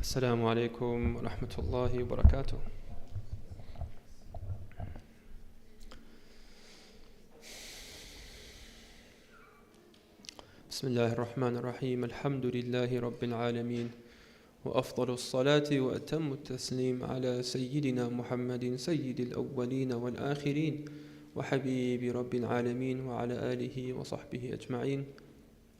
السلام عليكم ورحمة الله وبركاته. بسم الله الرحمن الرحيم. الحمد لله رب العالمين، وأفضل الصلاة وأتم التسليم على سيدنا محمد سيد الأولين والآخرين وحبيب رب العالمين وعلى آله وصحبه أجمعين.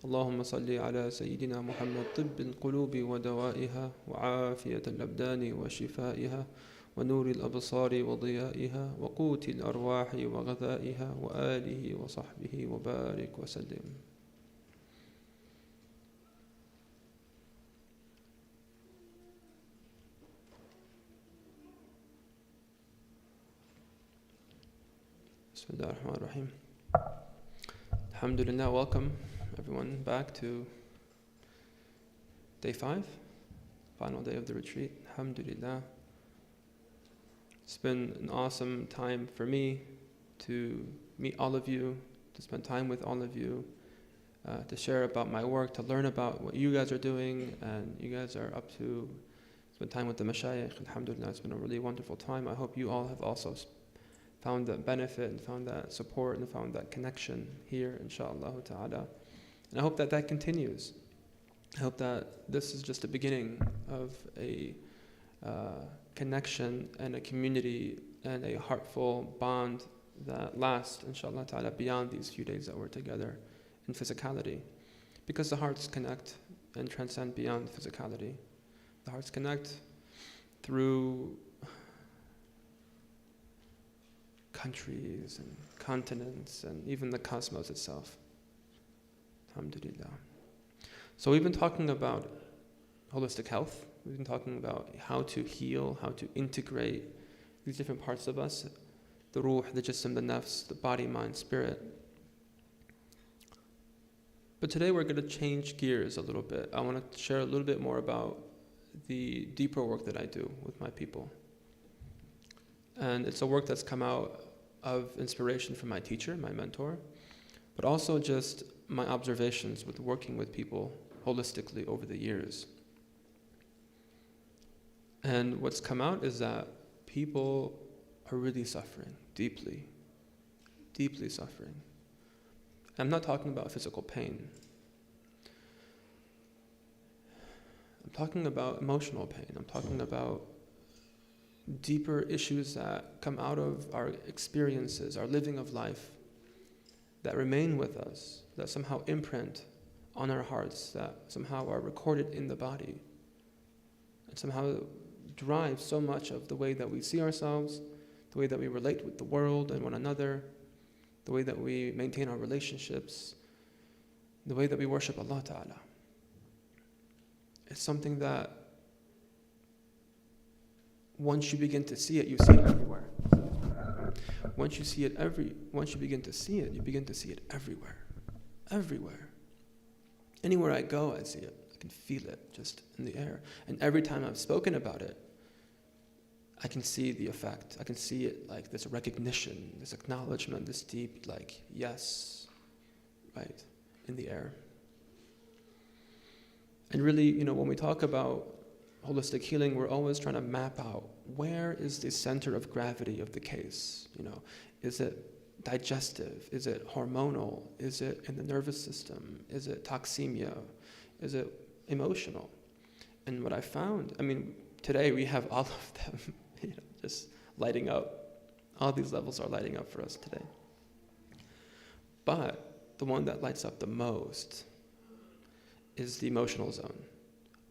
اللهم صل على سيدنا محمد طب القلوب ودوائها وعافية الأبدان وشفائها ونور الأبصار وضيائها وقوت الأرواح وغذائها وآله وصحبه وبارك وسلم. بسم الله الرحمن الرحيم. Alhamdulillah, welcome everyone back to day 5, final day of the retreat. Alhamdulillah. It's been an awesome time for me to meet all of you, to spend time with all of you, to share about my work, to learn about what you guys are doing and you guys are up to. Spend time with the mashayikh. Alhamdulillah, it's been a really wonderful time. I hope you all have also found that benefit and found that support and found that connection here, inshaAllah ta'ala. And I hope that that continues. I hope that this is just the beginning of a connection and a community and a heartful bond that lasts, inshaAllah ta'ala, beyond these few days that we're together in physicality. Because the hearts connect and transcend beyond physicality. The hearts connect through countries and continents and even the cosmos itself. Alhamdulillah. So we've been talking about holistic health. We've been talking about how to heal, how to integrate these different parts of us, the ruh, the jism, the nafs, the body, mind, spirit. But today we're going to change gears a little bit. I want to share a little bit more about the deeper work that I do with my people. And it's a work that's come out of inspiration from my teacher, my mentor, but also just my observations with working with people holistically over the years. And what's come out is that people are really suffering, deeply, deeply suffering. I'm not talking about physical pain. I'm talking about emotional pain. I'm talking about deeper issues that come out of our experiences, our living of life, that remain with us, that somehow imprint on our hearts, that somehow are recorded in the body, and somehow drive so much of the way that we see ourselves, the way that we relate with the world and one another, the way that we maintain our relationships, the way that we worship Allah Ta'ala. It's something that once you begin to see it, you see it everywhere. Once you begin to see it, you begin to see it everywhere. Everywhere. Anywhere I go, I see it. I can feel it just in the air. And every time I've spoken about it, I can see the effect. I can see it like this recognition, this acknowledgement, this deep like, yes, right, in the air. And really, when we talk about holistic healing, we're always trying to map out where is the center of gravity of the case. Is it digestive? Is it hormonal? Is it in the nervous system? Is it toxemia? Is it emotional? And what I found, today we have all of them, just lighting up. All these levels are lighting up for us today. But the one that lights up the most is the emotional zone.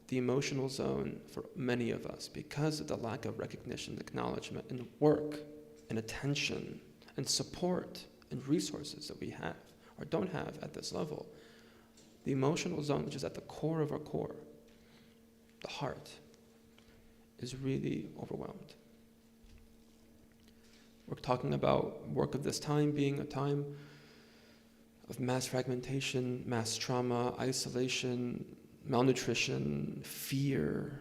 The emotional zone for many of us, because of the lack of recognition, acknowledgement, and work, and attention, and support, and resources that we have or don't have at this level. The emotional zone, which is at the core of our core, the heart, is really overwhelmed. We're talking about work of this time being a time of mass fragmentation, mass trauma, isolation, malnutrition, fear.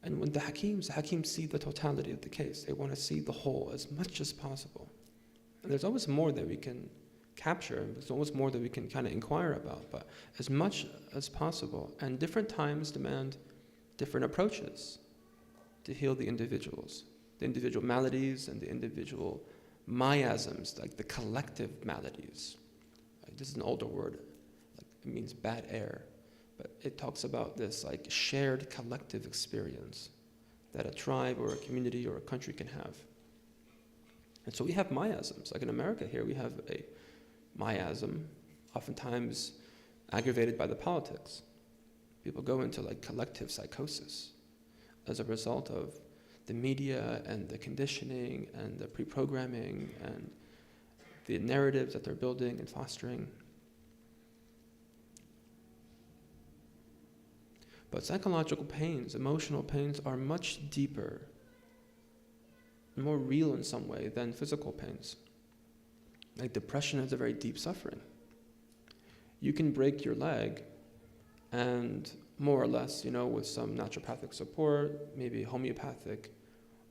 And when the Hakims see the totality of the case. They want to see the whole as much as possible. And there's always more that we can capture, there's always more that we can kind of inquire about, but as much as possible. And different times demand different approaches to heal the individual maladies and the individual miasms, like the collective maladies. Like, this is an older word, like it means bad air, but it talks about this like shared collective experience that a tribe or a community or a country can have. And so we have miasms. Like in America here, we have a miasm, oftentimes aggravated by the politics. People go into like collective psychosis as a result of the media and the conditioning and the pre-programming and the narratives that they're building and fostering. But psychological pains, emotional pains, are much deeper, more real in some way than physical pains. Like depression is a very deep suffering. You can break your leg and more or less, with some naturopathic support, maybe homeopathic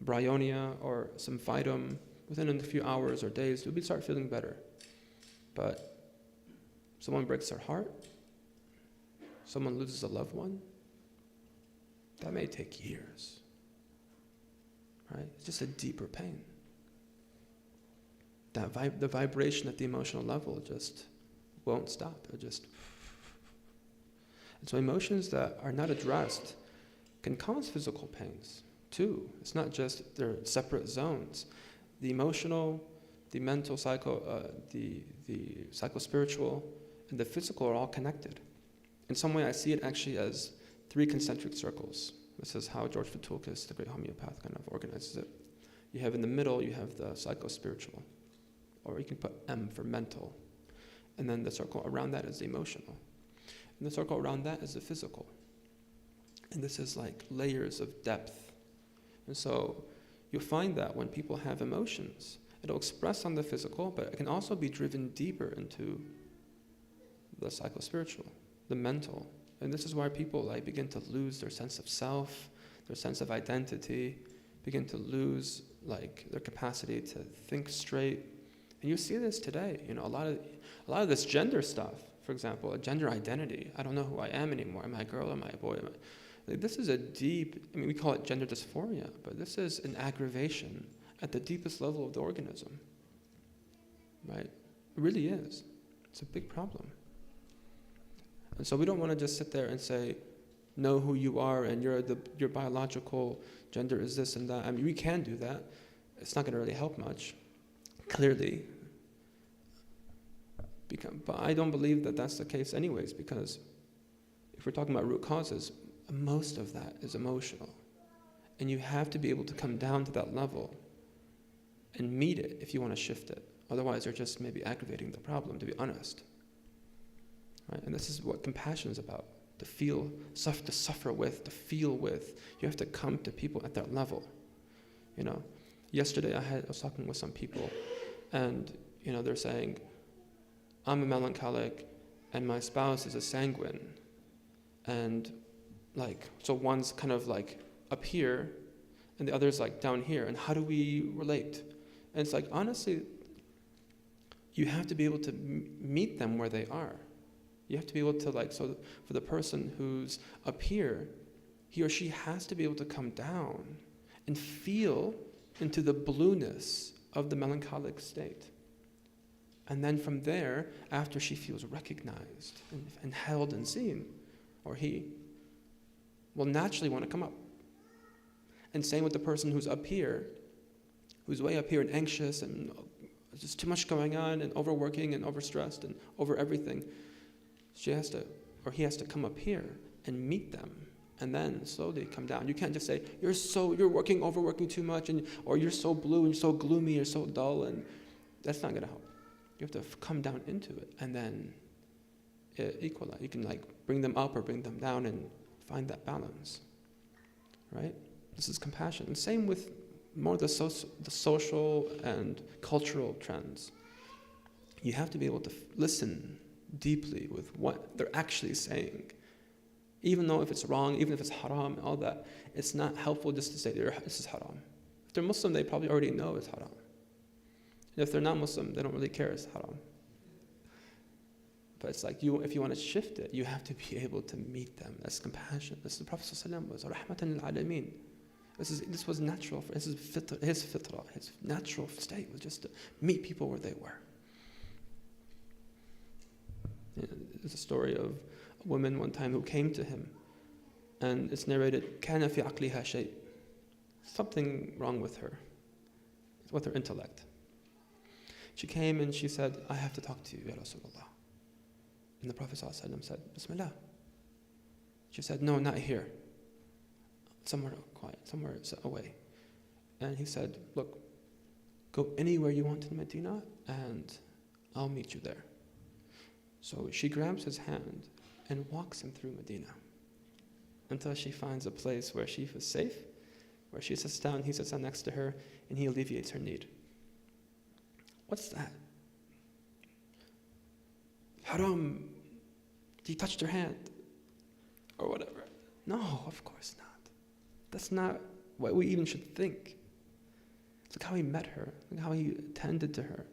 bryonia or some phytum, within a few hours or days, you'll start feeling better. But someone breaks their heart, someone loses a loved one, that may take years, right? It's just a deeper pain. The vibration at the emotional level just won't stop. And so emotions that are not addressed can cause physical pains too. It's not just they're separate zones. The emotional, the mental, the psycho-spiritual, and the physical are all connected. In some way, I see it actually as 3 concentric circles. This is how George Vitulkis, the great homeopath, kind of organizes it. You have in the middle, you have the psycho-spiritual, or you can put M for mental. And then the circle around that is the emotional. And the circle around that is the physical. And this is like layers of depth. And so you'll find that when people have emotions, it'll express on the physical, but it can also be driven deeper into the psycho-spiritual, the mental. And this is why people begin to lose their sense of self, their sense of identity, begin to lose their capacity to think straight. And you see this today, a lot of this gender stuff, for example, a gender identity. I don't know who I am anymore. Am I a girl? Am I a boy? This is a deep, we call it gender dysphoria, but this is an aggravation at the deepest level of the organism, right? It really is. It's a big problem. And so we don't want to just sit there and say, know who you are and your biological gender is this and that. We can do that. It's not going to really help much, clearly. But I don't believe that that's the case anyways, because if we're talking about root causes, most of that is emotional. And you have to be able to come down to that level and meet it if you want to shift it. Otherwise, you're just maybe aggravating the problem, to be honest. Right? And this is what compassion is about. To feel, to suffer with, to feel with. You have to come to people at that level. Yesterday I was talking with some people, and they're saying, I'm a melancholic and my spouse is a sanguine. And so one's kind of up here and the other's down here. And how do we relate? And it's honestly, you have to be able to meet them where they are. You have to be able to so for the person who's up here, he or she has to be able to come down and feel into the blueness of the melancholic state. And then from there, after she feels recognized and held and seen, or he will naturally want to come up. And same with the person who's up here, who's way up here and anxious and just too much going on and overworking and overstressed and over everything. He has to come up here and meet them and then slowly come down. You can't just say, you're overworking too much, or you're so blue and you're so gloomy, you're so dull, and that's not going to help. You have to come down into it and then equalize. You can bring them up or bring them down and find that balance, right? This is compassion. And same with more the social and cultural trends. You have to be able to listen deeply with what they're actually saying. Even though if it's wrong, even if it's haram, all that, it's not helpful just to say, this is haram. If they're Muslim, they probably already know it's haram. And if they're not Muslim, they don't really care it's haram. But it's like, if you want to shift it, you have to be able to meet them. That's compassion. This is the Prophet ﷺ was rahmatan lil alameen. This was natural. His fitrah, his natural state was just to meet people where they were. There's a story of a woman one time who came to him, and it's narrated, كَانَ فِي عَقْلِهَا شَيْءٍ. Something wrong with her intellect. She came and she said, I have to talk to you, Ya Rasulullah. And the Prophet ﷺ said, Bismillah. She said, no, not here. Somewhere quiet, somewhere away. And he said, look, go anywhere you want in Medina and I'll meet you there. So she grabs his hand and walks him through Medina until she finds a place where she feels safe, where she sits down, he sits down next to her, and he alleviates her need. What's that? Haram. He touched her hand. Or whatever. No, of course not. That's not what we even should think. Look how he met her. Look how he attended to her.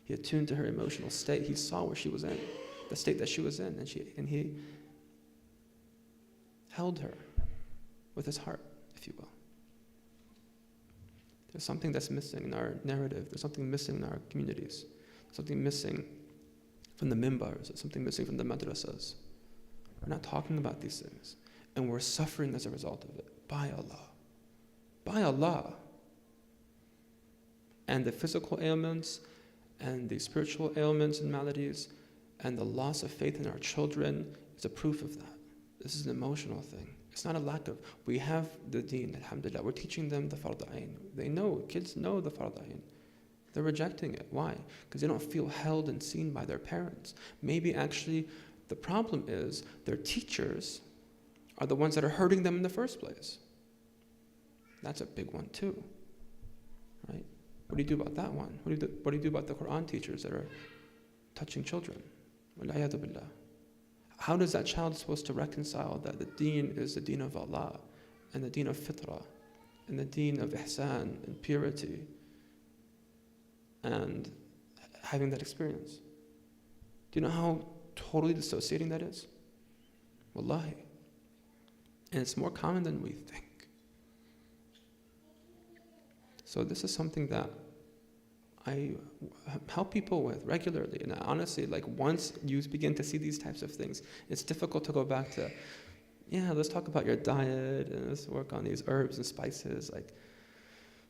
He attuned to her emotional state. He saw where she was in, the state that she was in, and he held her with his heart, if you will. There's something that's missing in our narrative. There's something missing in our communities. There's something missing from the mimbars. There's something missing from the madrasas. We're not talking about these things. And we're suffering as a result of it. By Allah. By Allah. And the physical ailments and the spiritual ailments and maladies and the loss of faith in our children is a proof of that. This is an emotional thing. It's not a lack of, we have the deen, alhamdulillah. We're teaching them the fard ayn. They know, kids know the fard ayn. They're rejecting it. Why? Because they don't feel held and seen by their parents. Maybe actually the problem is their teachers are the ones that are hurting them in the first place. That's a big one too, right? What do you do about that one? What do you do about the Quran teachers that are touching children? Wal-'iyadhu billah. How does that child supposed to reconcile that the deen is the deen of Allah and the deen of fitrah and the deen of ihsan and purity and having that experience? Do you know how totally dissociating that is? Wallahi. And it's more common than we think. So this is something that I help people with regularly. And honestly, like once you begin to see these types of things, it's difficult to go back to, let's talk about your diet and let's work on these herbs and spices. Like,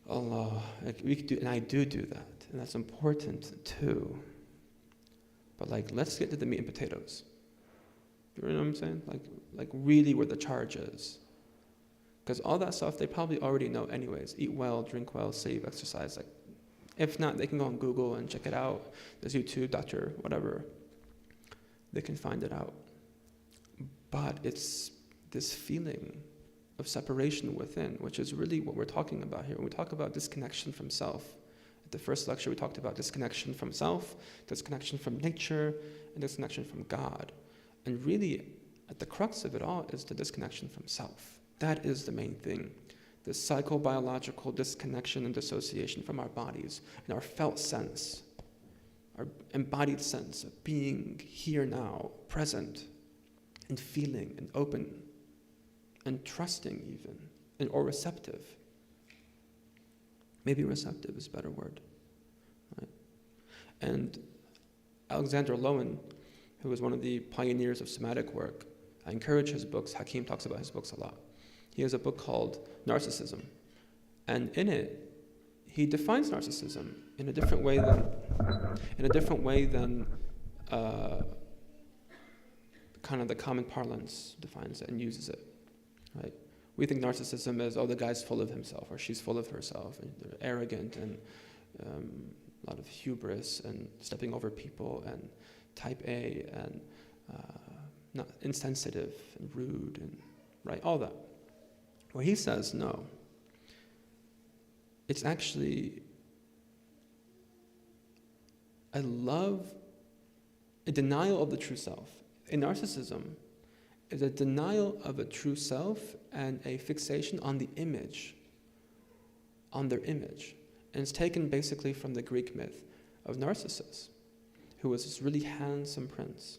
Allah, like we could do, and I do that. And that's important too. But like, let's get to the meat and potatoes. You know what I'm saying? Like really where the charge is. Because all that stuff, they probably already know anyways. Eat well, drink well, save, exercise. Like, if not, they can go on Google and check it out. There's YouTube, Dr. whatever. They can find it out. But it's this feeling of separation within, which is really what we're talking about here. When we talk about disconnection from self, at the first lecture we talked about disconnection from self, disconnection from nature, and disconnection from God. And really, at the crux of it all is the disconnection from self. That is the main thing. The psychobiological disconnection and dissociation from our bodies and our felt sense, our embodied sense of being here now, present, and feeling, and open, and trusting even, or receptive. Maybe receptive is a better word. Right? And Alexander Lowen, who was one of the pioneers of somatic work, I encourage his books. Hakim talks about his books a lot. He has a book called Narcissism. And in it, he defines narcissism in a different way than kind of the common parlance defines it and uses it. Right? We think narcissism is, the guy's full of himself or she's full of herself, and they're arrogant and a lot of hubris and stepping over people and type A and not insensitive and rude and right, all that. Well, he says no. It's actually a denial of the true self. In narcissism, is a denial of a true self and a fixation on the image, on their image. And it's taken basically from the Greek myth of Narcissus, who was this really handsome prince,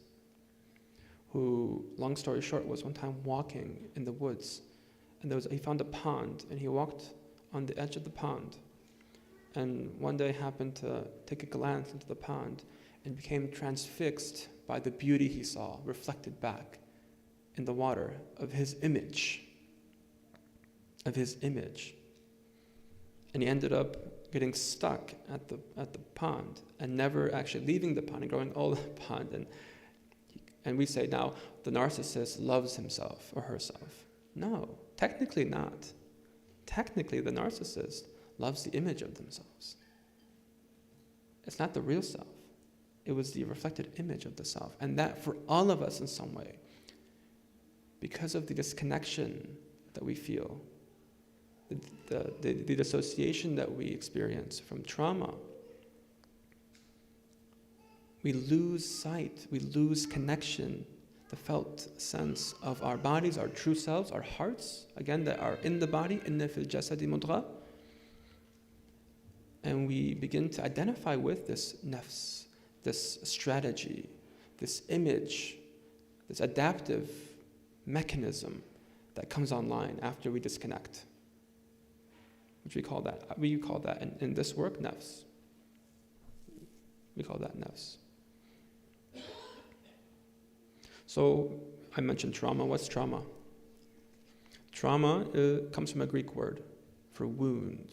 who, long story short, was one time walking in the woods, and he found a pond, and he walked on the edge of the pond, and one day happened to take a glance into the pond and became transfixed by the beauty he saw reflected back in the water of his image. And he ended up getting stuck at the pond and never actually leaving the pond and growing old in the pond. And we say now the narcissist loves himself or herself. No, technically not. Technically, the narcissist loves the image of themselves. It's not the real self. It was the reflected image of the self. And that for all of us in some way, because of the disconnection that we feel, the dissociation that we experience from trauma, we lose sight, we lose connection, the felt sense of our bodies, our true selves, our hearts, again, that are in the body, inna fil jasadi mudgha. And we begin to identify with this nafs, this strategy, this image, this adaptive mechanism that comes online after we disconnect. Which we call that in this work, nafs. We call that nafs. So I mentioned trauma. What's trauma? Trauma comes from a Greek word for wound.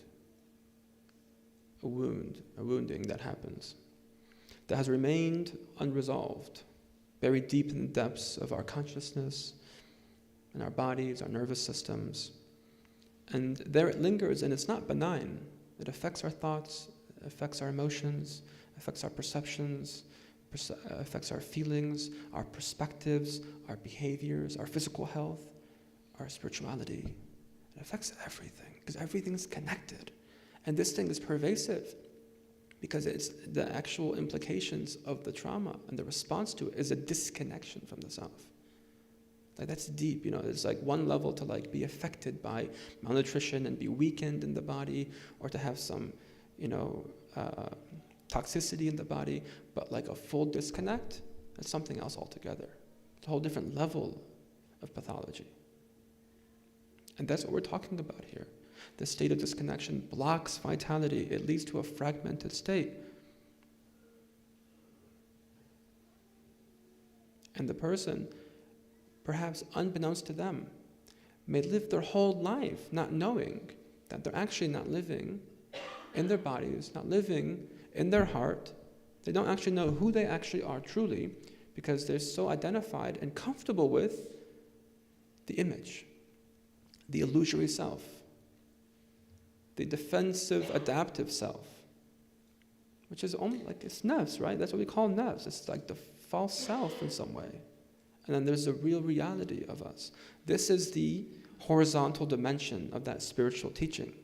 A wounding that happens, that has remained unresolved, buried deep in the depths of our consciousness, in our bodies, our nervous systems. And there it lingers, and it's not benign. It affects our thoughts, affects our emotions, affects our perceptions, affects our feelings, our perspectives, our behaviors, our physical health, our spirituality. It affects everything, because everything's connected. And this thing is pervasive, because it's the actual implications of the trauma and the response to it is a disconnection from the self. Like that's deep, it's like one level to like be affected by malnutrition and be weakened in the body, or to have some, toxicity in the body, but like a full disconnect, it's something else altogether. It's a whole different level of pathology. And that's what we're talking about here. The state of disconnection blocks vitality. It leads to a fragmented state. And the person, perhaps unbeknownst to them, may live their whole life not knowing that they're actually not living in their bodies, not living in their heart. They don't actually know who they actually are truly, because they're so identified and comfortable with the image, the illusory self, the defensive, adaptive self, which is almost like it's nafs, right? That's what we call nafs. It's like the false self in some way. And then there's the real reality of us. This is the horizontal dimension of that spiritual teaching.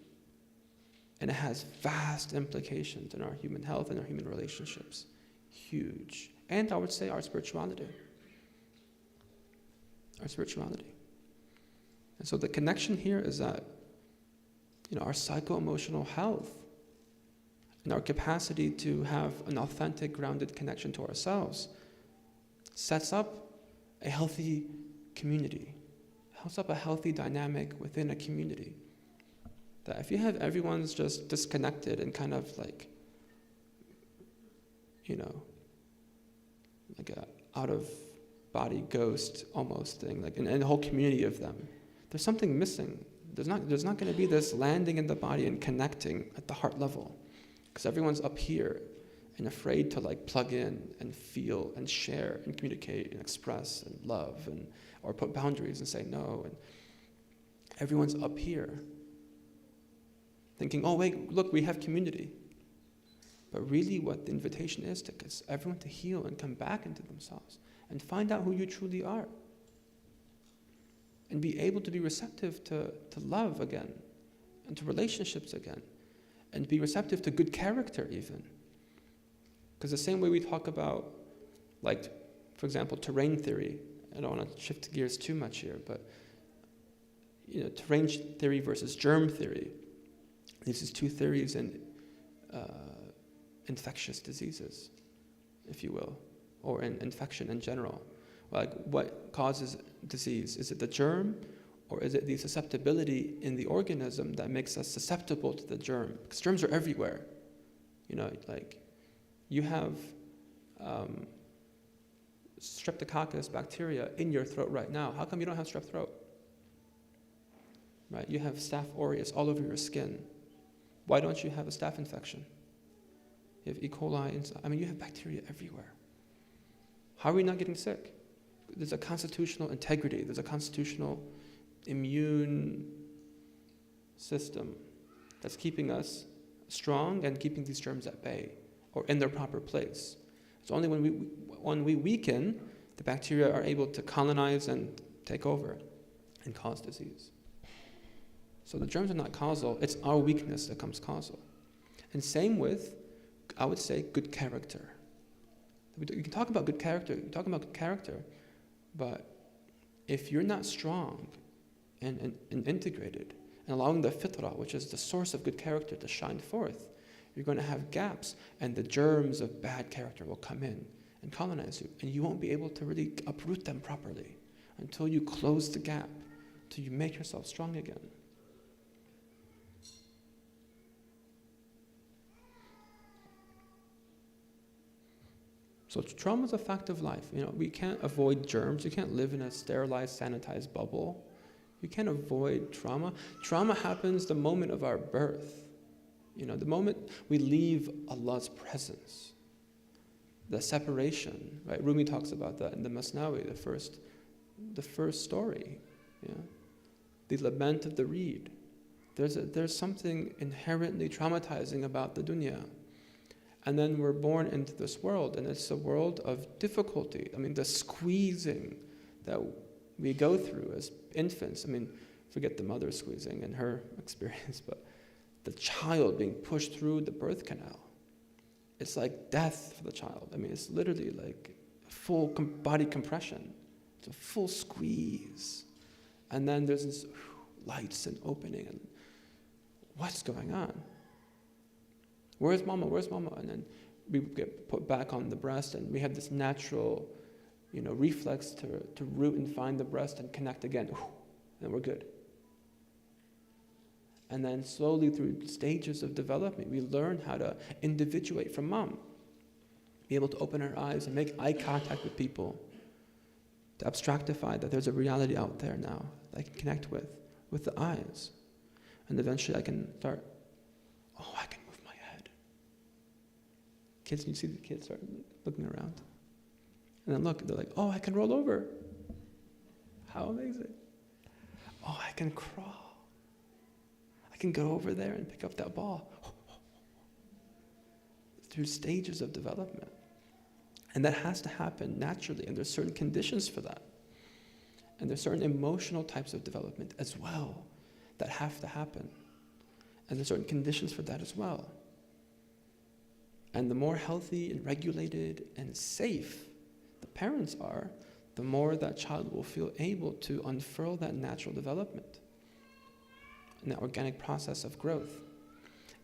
And it has vast implications in our human health and our human relationships. Huge. And I would say our spirituality. Our spirituality. And so the connection here is that our psycho-emotional health and our capacity to have an authentic, grounded connection to ourselves sets up a healthy community, sets up a healthy dynamic within a community. That if you have everyone's just disconnected and kind of like, like a out-of-body ghost almost thing, like and a whole community of them, there's something missing. There's not going to be this landing in the body and connecting at the heart level, because everyone's up here and afraid to like plug in and feel and share and communicate and express and love or put boundaries and say no. And everyone's up here thinking, oh wait, look, we have community. But really what the invitation is everyone to heal and come back into themselves and find out who you truly are. And be able to be receptive to love again, and to relationships again, and be receptive to good character even. Because the same way we talk about, like, for example, terrain theory, I don't want to shift gears too much here, but terrain theory versus germ theory. These are two theories in infectious diseases, if you will, or in infection in general, Like, what causes disease? Is it the germ, or is it the susceptibility in the organism that makes us susceptible to the germ? Because germs are everywhere. Like, you have streptococcus bacteria in your throat right now. How come you don't have strep throat? Right? You have Staph aureus all over your skin. Why don't you have a staph infection? You have E. coli. You have bacteria everywhere. How are we not getting sick? There's a constitutional integrity. There's a constitutional immune system that's keeping us strong and keeping these germs at bay or in their proper place. It's only when we weaken, the bacteria are able to colonize and take over and cause disease. So the germs are not causal. It's our weakness that comes causal. And same with, I would say, good character. You can talk about good character. You talk about good character, but if you're not strong and integrated and allowing the fitrah, which is the source of good character, to shine forth, you're going to have gaps, and the germs of bad character will come in and colonize you, and you won't be able to really uproot them properly until you close the gap, until you make yourself strong again. So trauma is a fact of life. We can't avoid germs. You can't live in a sterilized, sanitized bubble. You can't avoid trauma. Trauma happens the moment of our birth. The moment we leave Allah's presence. The separation, right? Rumi talks about that in the Masnawi, the first story. Yeah? The lament of the reed. There's something inherently traumatizing about the dunya. And then we're born into this world, and it's a world of difficulty. The squeezing that we go through as infants. Forget the mother squeezing and her experience, but the child being pushed through the birth canal. It's like death for the child. It's literally like full body compression. It's a full squeeze. And then there's this lights and opening, and what's going on? Where's mama? Where's mama? And then we get put back on the breast, and we have this natural, reflex to root and find the breast and connect again. And we're good. And then slowly through stages of development, we learn how to individuate from mom. Be able to open our eyes and make eye contact with people. To abstractify that there's a reality out there now that I can connect with the eyes. And eventually I can start, I can move my head. Kids, you see the kids start looking around. And then look, they're like, I can roll over. How amazing. I can crawl. I can go over there and pick up that ball. Through stages of development. And that has to happen naturally, and there's certain conditions for that. And there's certain emotional types of development as well that have to happen. And there's certain conditions for that as well. And the more healthy and regulated and safe the parents are, the more that child will feel able to unfurl that natural development and that organic process of growth.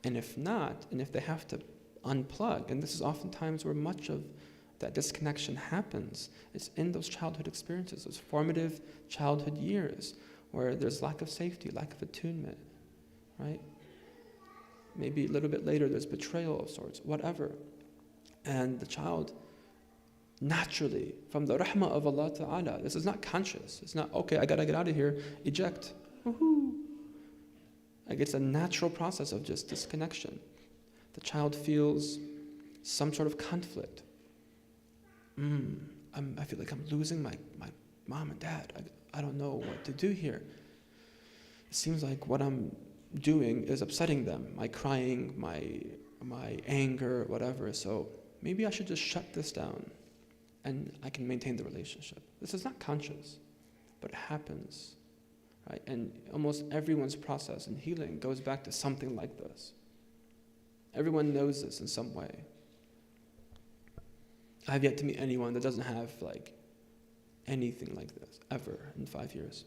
And if not, and if they have to unplug, and this is oftentimes where much of that disconnection happens, it's in those childhood experiences, those formative childhood years, where there's lack of safety, lack of attunement, right? Maybe a little bit later there's betrayal of sorts, whatever. And the child naturally, from the rahmah of Allah Ta'ala, this is not conscious. It's not, I gotta get out of here, eject. Woohoo! Like, it's a natural process of just disconnection. The child feels some sort of conflict. I feel like I'm losing my mom and dad. I don't know what to do here. It seems like what I'm doing is upsetting them. My crying, my anger, whatever. So maybe I should just shut this down and I can maintain the relationship. This is not conscious, but it happens. Right? And almost everyone's process in healing goes back to something like this. Everyone knows this in some way. I have yet to meet anyone that doesn't have anything like this ever in 5 years.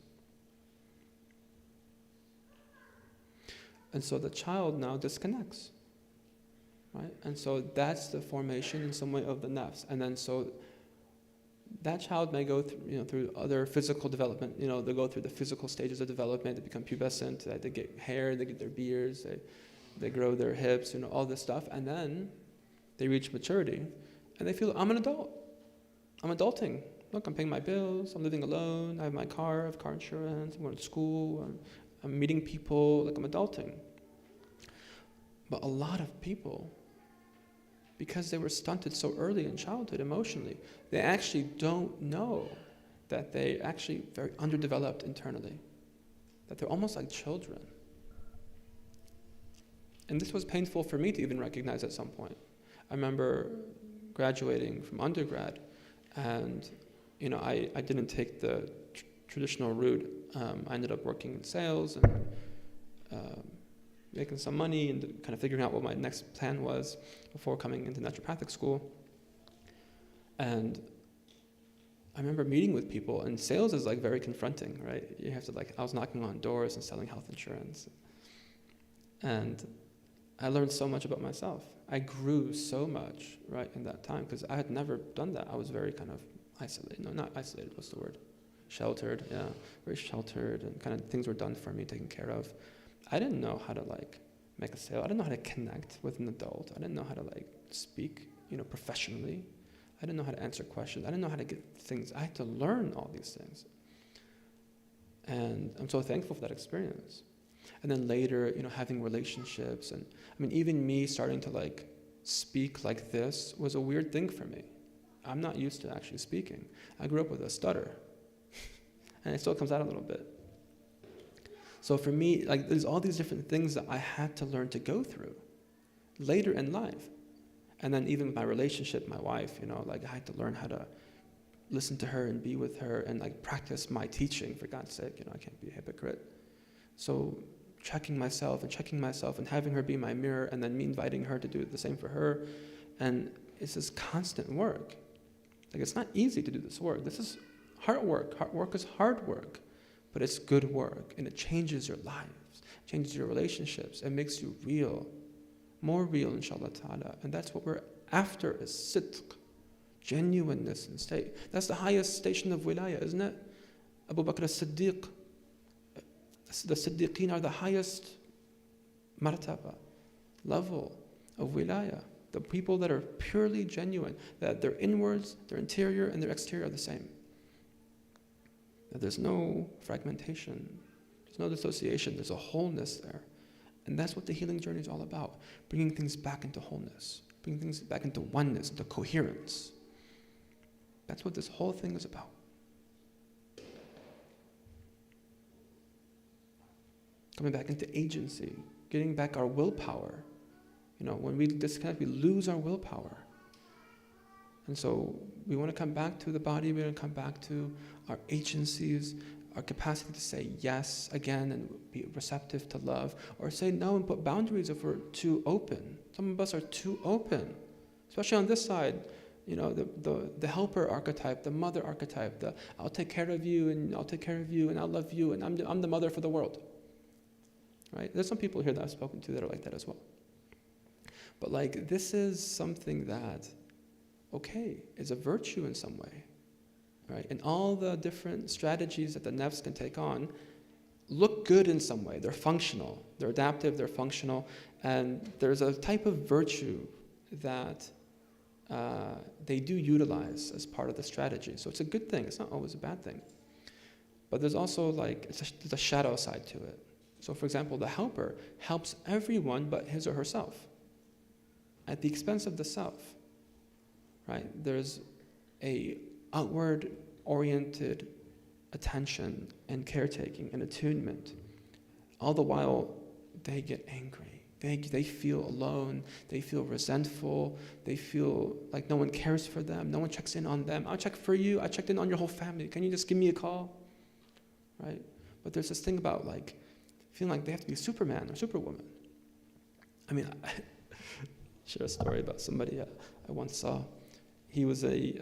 And so the child now disconnects, right? And so that's the formation in some way of the nafs. And then so that child may go through other physical development. They go through the physical stages of development. They become pubescent. They get hair. They get their beards. They grow their hips. All this stuff, and then they reach maturity, and they feel, I'm an adult. I'm adulting. Look, I'm paying my bills. I'm living alone. I have my car. I have car insurance. I'm going to school. I'm meeting people. Like, I'm adulting. But a lot of people, because they were stunted so early in childhood emotionally, they actually don't know that they're actually very underdeveloped internally, that they're almost like children. And this was painful for me to even recognize at some point. I remember graduating from undergrad, and I didn't take the traditional route. I ended up working in sales and making some money and kind of figuring out what my next plan was before coming into naturopathic school. And I remember meeting with people, and sales is very confronting, right? You have to I was knocking on doors and selling health insurance. And I learned so much about myself. I grew so much, right, in that time, because I had never done that. I was very kind of isolated. No, not isolated, what's the word? Sheltered, yeah, very sheltered, and kind of things were done for me, taken care of. I didn't know how to make a sale. I didn't know how to connect with an adult. I didn't know how to speak, professionally. I didn't know how to answer questions. I didn't know how to get things. I had to learn all these things. And I'm so thankful for that experience. And then later, having relationships, and even me starting to speak like this was a weird thing for me. I'm not used to actually speaking. I grew up with a stutter, and it still comes out a little bit. So for me, there's all these different things that I had to learn to go through later in life. And then even my relationship, my wife, I had to learn how to listen to her and be with her and practice my teaching, for God's sake. I can't be a hypocrite. So checking myself and having her be my mirror, and then me inviting her to do the same for her. And it's this constant work. It's not easy to do this work. This is hard work. Hard work is hard work. But it's good work, and it changes your lives, changes your relationships, it makes you real, more real, inshallah ta'ala. And that's what we're after, is sidq, genuineness and state. That's the highest station of wilaya, isn't it? Abu Bakr as-Siddiq, the Siddiqeen are the highest martaba, level of wilaya. The people that are purely genuine, that their inwards, their interior, and their exterior are the same. There's no fragmentation, there's no dissociation, there's a wholeness there. And that's what the healing journey is all about, bringing things back into wholeness, bringing things back into oneness, into coherence. That's what this whole thing is about. Coming back into agency, getting back our willpower. When we disconnect, we lose our willpower. And so we want to come back to the body, we want to come back to our agencies, our capacity to say yes again and be receptive to love, or say no and put boundaries if we're too open. Some of us are too open, especially on this side. The helper archetype, the mother archetype, the I'll take care of you and I'll take care of you and I'll love you and I'm the mother for the world. Right? There's some people here that I've spoken to that are like that as well. But this is something that, is a virtue in some way, right? And all the different strategies that the nafs can take on look good in some way. They're functional, they're adaptive, they're functional, and there's a type of virtue that they do utilize as part of the strategy. So it's a good thing, it's not always a bad thing. But there's also there's a shadow side to it. So for example, the helper helps everyone but his or herself at the expense of the self. Right? There's a outward-oriented attention and caretaking and attunement. All the while, they get angry. They feel alone. They feel resentful. They feel like no one cares for them. No one checks in on them. I'll check for you. I checked in on your whole family. Can you just give me a call? Right? But there's this thing about feeling like they have to be Superman or Superwoman. I share a story about somebody I once saw. He was a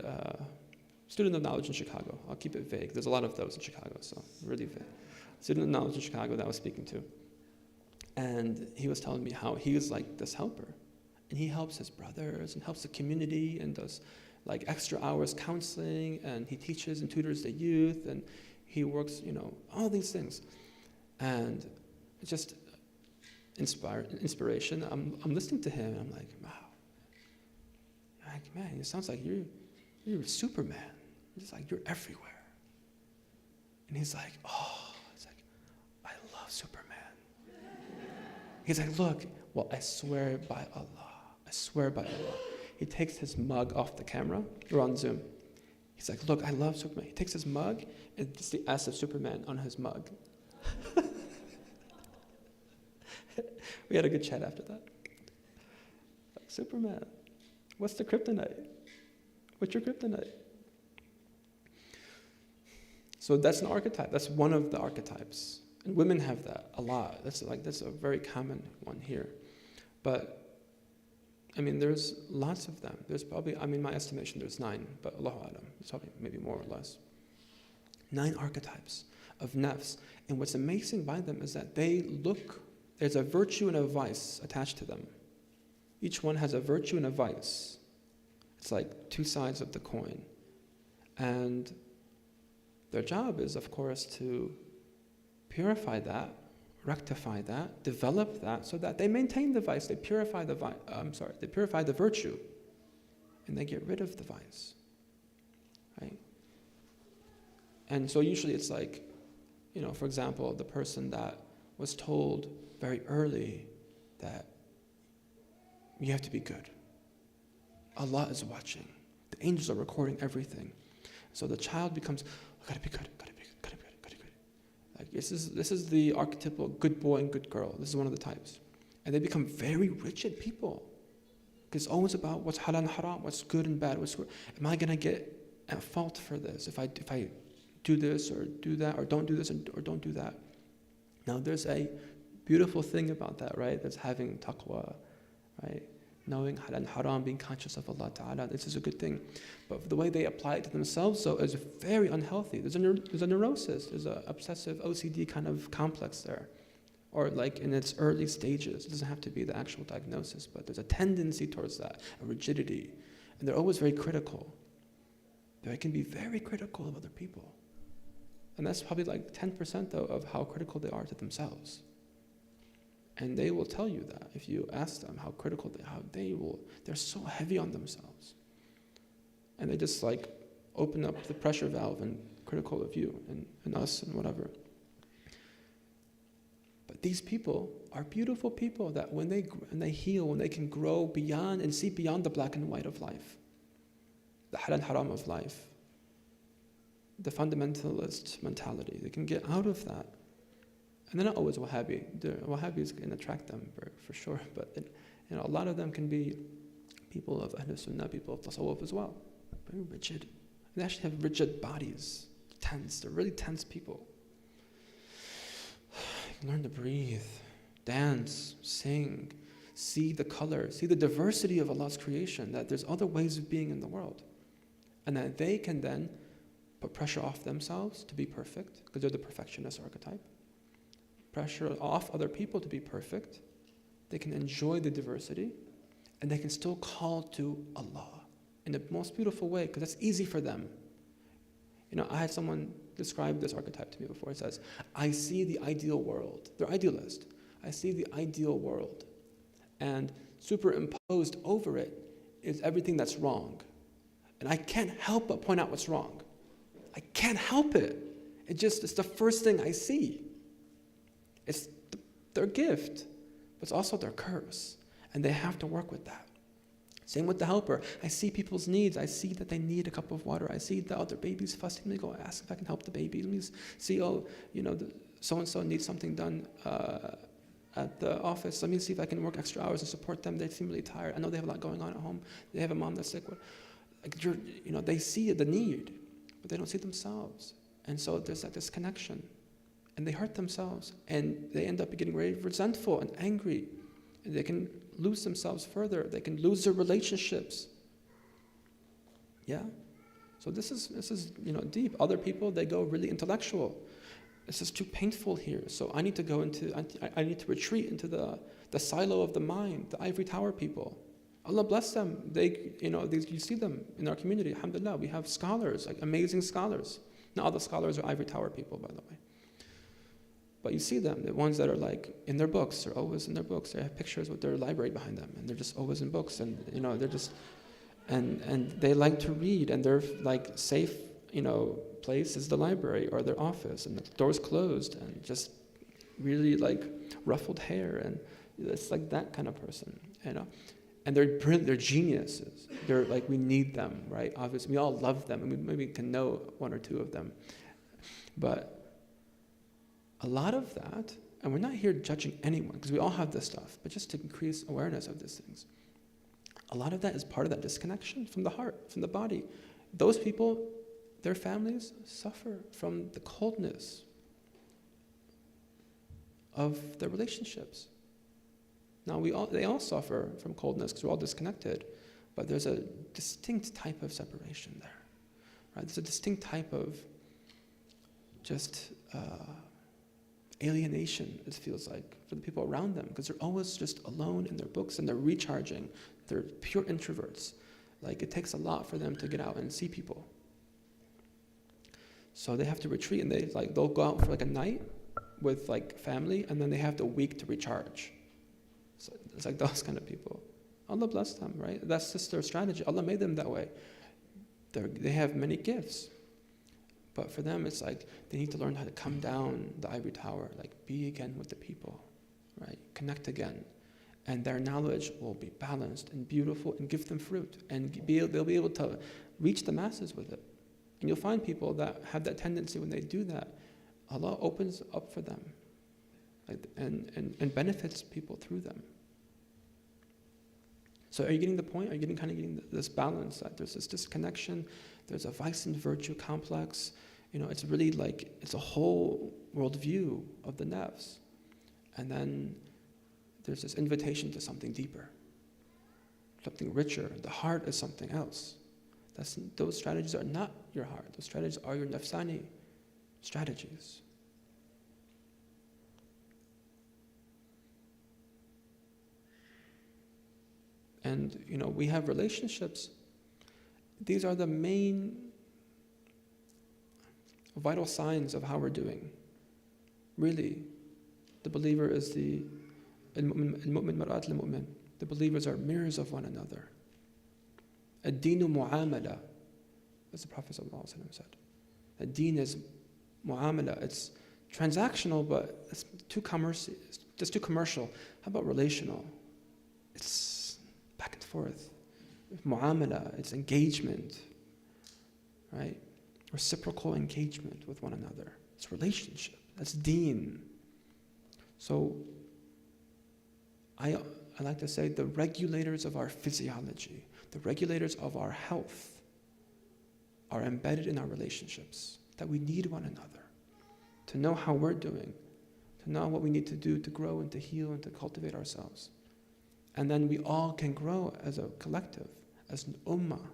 student of knowledge in Chicago. I'll keep it vague. There's a lot of those in Chicago, so really vague. Student of knowledge in Chicago that I was speaking to. And he was telling me how he was like this helper. And he helps his brothers and helps the community and does like extra hours counseling, and he teaches and tutors the youth, and he works, all these things. And just inspiration. I'm listening to him, and I'm like, wow. Like, man, it sounds like you're Superman. It's like you're everywhere. And he's like, I love Superman. He's like, look, well, I swear by Allah. He takes his mug off the camera. We're on Zoom. He's like, look, I love Superman. He takes his mug, and it's the S of Superman on his mug. We had a good chat after that. Like, Superman, what's the kryptonite? What's your kryptonite? So that's an archetype. That's one of the archetypes. And women have that a lot. That's a very common one here. But there's lots of them. There's probably, my estimation, there's 9, but Allahu Alam, it's probably maybe more or less. 9 archetypes of nafs. And what's amazing by them is that there's a virtue and a vice attached to them. Each one has a virtue and a vice. It's like 2 sides of the coin. And their job is, of course, to purify that, rectify that, develop that, so that they maintain the vice. They purify the virtue, and they get rid of the vice, right? And so usually it's like, for example, the person that was told very early that you have to be good. Allah is watching. The angels are recording everything. So the child becomes, gotta be good. Like this is the archetypal good boy and good girl. This is one of the types. And they become very rigid people. Because it's always about what's halal and haram, what's good and bad. Am I gonna get at fault for this if I do this or do that, or don't do this or don't do that? Now there's a beautiful thing about that, right? That's having taqwa, right? Knowing halal and haram, being conscious of Allah Ta'ala, this is a good thing. But the way they apply it to themselves, so, is very unhealthy. There's a neurosis, there's an obsessive OCD kind of complex there. Or like in its early stages. It doesn't have to be the actual diagnosis, but there's a tendency towards that, a rigidity. And they're always very critical. They can be very critical of other people. And that's probably like 10% though of how critical they are to themselves. And they will tell you that if you ask them how critical they're so heavy on themselves. And they just like open up the pressure valve and critical of you and us and whatever. But these people are beautiful people that when they heal, when they can grow beyond and see beyond the black and white of life, the halal haram of life, the fundamentalist mentality, they can get out of that. And they're not always Wahhabi. Wahhabis can attract them for sure, but a lot of them can be people of Ahl Sunnah, people of Tasawwuf as well. Very rigid. They actually have rigid bodies, tense. They're really tense people. You can learn to breathe, dance, sing, see the color, see the diversity of Allah's creation, that there's other ways of being in the world. And that they can then put pressure off themselves to be perfect, because they're the perfectionist archetype. Pressure off other people to be perfect. They can enjoy the diversity, and they can still call to Allah in the most beautiful way, because that's easy for them. I had someone describe this archetype to me before. It says, I see the ideal world. They're idealist. I see the ideal world, and superimposed over it is everything that's wrong. And I can't help but point out what's wrong. I can't help it. It's the first thing I see. It's their gift, but it's also their curse. And they have to work with that. Same with the helper. I see people's needs. I see that they need a cup of water. I see the other baby's fussy. Let me go ask if I can help the baby. Let me see, so-and-so needs something done at the office. Let me see if I can work extra hours and support them. They seem really tired. I know they have a lot going on at home. They have a mom that's sick. They see the need, but they don't see themselves. And so there's that disconnection. And they hurt themselves, and they end up getting very resentful and angry. And they can lose themselves further. They can lose their relationships. Yeah? So this is deep. Other people, they go really intellectual. This is too painful here. So I need to retreat into the silo of the mind, the ivory tower people. Allah bless them. You see them in our community. Alhamdulillah, we have scholars, like amazing scholars. Not all the scholars are ivory tower people, by the way. But you see them, the ones that are like in their books, they're always in their books. They have pictures with their library behind them, and they're just always in books. And they're just, and they like to read, and their like safe, place is the library or their office, and the door's closed, and just really like ruffled hair, and it's like that kind of person, And they're geniuses. They're like, we need them, right? Obviously, we all love them, and we maybe can know one or two of them. But a lot of that, and we're not here judging anyone, because we all have this stuff, but just to increase awareness of these things. A lot of that is part of that disconnection from the heart, from the body. Those people, their families suffer from the coldness of their relationships. Now, they all suffer from coldness because we're all disconnected, but there's a distinct type of separation there, right? There's a distinct type of just alienation, it feels like, for the people around them, because they're always just alone in their books and they're recharging. They're pure introverts. Like, it takes a lot for them to get out and see people. So they have to retreat, and they'll go out for like a night with like family, and then they have the week to recharge. So it's like those kind of people. Allah bless them, right? That's just their strategy. Allah made them that way. They have many gifts. But for them, it's like they need to learn how to come down the ivory tower, like be again with the people, right? Connect again. And their knowledge will be balanced and beautiful and give them fruit. And they'll be able to reach the masses with it. And you'll find people that have that tendency when they do that, Allah opens up for them, and benefits people through them. So are you getting the point? Are you getting this balance, that there's this disconnection, there's a vice and virtue complex, it's really like, it's a whole worldview of the nafs. And then there's this invitation to something deeper, something richer. The heart is something else. Those strategies are not your heart. Those strategies are your nafsani strategies. And, we have relationships. These are the main vital signs of how we're doing. Really, the believer is the al-mu'min mar'at al-mu'min. The believers are mirrors of one another. Ad-deenu mu'amala, as the Prophet ﷺ said. Ad-deen is mu'amala. It's transactional, but it's too commercial. It's too commercial. How about relational? It's back and forth. Mu'amala, it's engagement, right? Reciprocal engagement with one another. It's relationship. That's deen. So I like to say the regulators of our physiology, the regulators of our health are embedded in our relationships, that we need one another to know how we're doing, to know what we need to do to grow and to heal and to cultivate ourselves. And then we all can grow as a collective, as an ummah.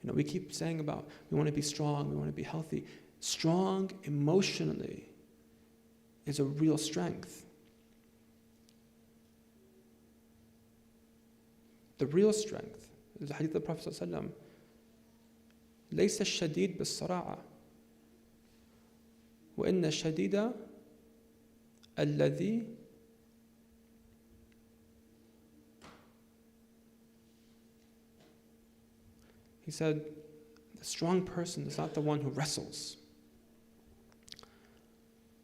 We keep saying about we want to be strong, we want to be healthy. Strong emotionally is a real strength. The real strength is the hadith of the Prophet ﷺ. ليس الشديد بالصراعة وإن الشديد الذي He said, the strong person is not the one who wrestles,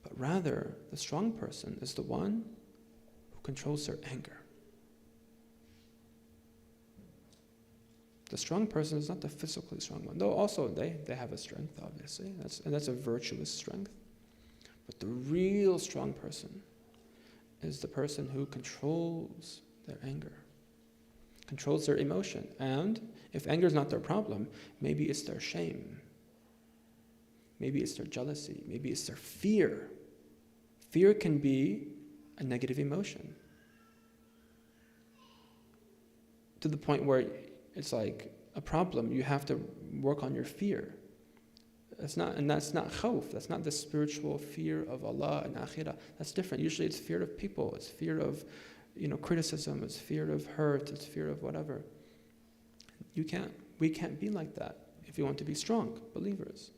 but rather the strong person is the one who controls their anger. The strong person is not the physically strong one, though also they have a strength, obviously, and that's a virtuous strength. But the real strong person is the person who controls their anger, controls their emotion. And if anger is not their problem, maybe it's their shame. Maybe it's their jealousy. Maybe it's their fear. Fear can be a negative emotion, to the point where it's like a problem. You have to work on your fear. That's not khawf. That's not the spiritual fear of Allah and akhirah. That's different. Usually it's fear of people. It's fear of, criticism, it's fear of hurt, it's fear of whatever. We can't be like that if you want to be strong believers.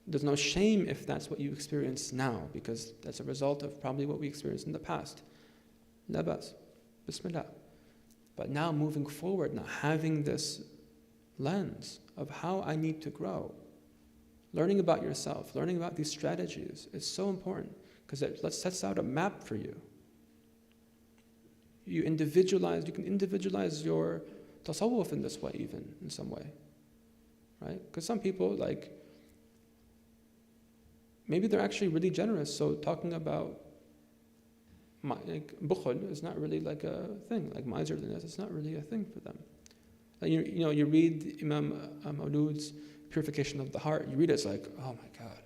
There's no shame if that's what you experience now, because that's a result of probably what we experienced in the past. Labas, bismillah. But now moving forward, now having this lens of how I need to grow, learning about yourself, learning about these strategies is so important, because it sets out a map for you. You can individualize your tasawwuf in this way, even in some way, right? Because some people, maybe they're actually really generous, so talking about bukhul is not really like a thing, like miserliness, it's not really a thing for them. You read Imam Maulud's Purification of the Heart, you read it, it's like, oh my God,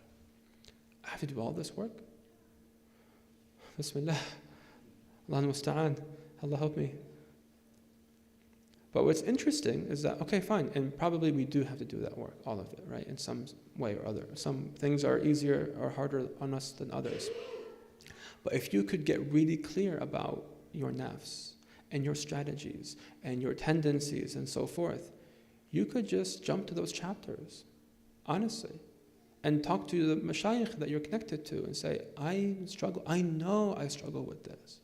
I have to do all this work? Bismillah, Allah musta'an, Allah help me. But what's interesting is that, okay, fine, and probably we do have to do that work, all of it, right, in some way or other. Some things are easier or harder on us than others. But if you could get really clear about your nafs and your strategies and your tendencies and so forth, you could just jump to those chapters, honestly, and talk to the mashayikh that you're connected to and say, I know I struggle with this.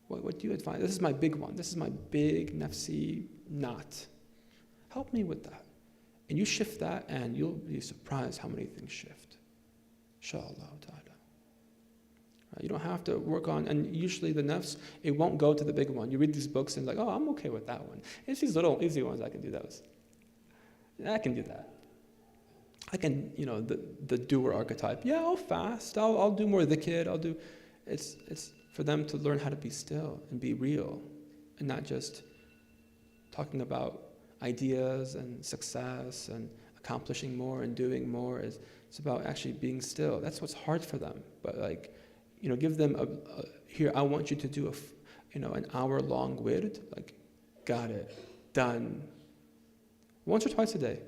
What do you advise? This is my big one. This is my big nafsi knot. Help me with that. And you shift that and you'll be surprised how many things shift. Inshallah ta'ala. You don't have to work on, and usually the nafs, it won't go to the big one. You read these books and like, oh, I'm okay with that one. It's these little easy ones, I can do those. I can do that. I can, the doer archetype. Yeah, I'll fast. I'll do more dhikr. It's for them to learn how to be still and be real, and not just talking about ideas and success and accomplishing more and doing more. It's about actually being still. That's what's hard for them. But give them here, I want you to do an hour-long wird. Got it, done. Once or twice a day.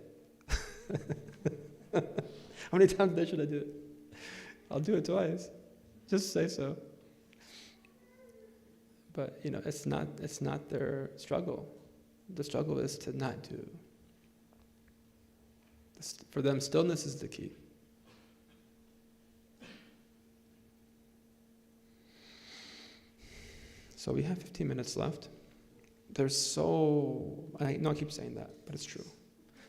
How many times a day should I do it? I'll do it twice. Just say so. But it's not their struggle. The struggle is to not do. For them, stillness is the key. So we have 15 minutes left. I know I keep saying that, but it's true.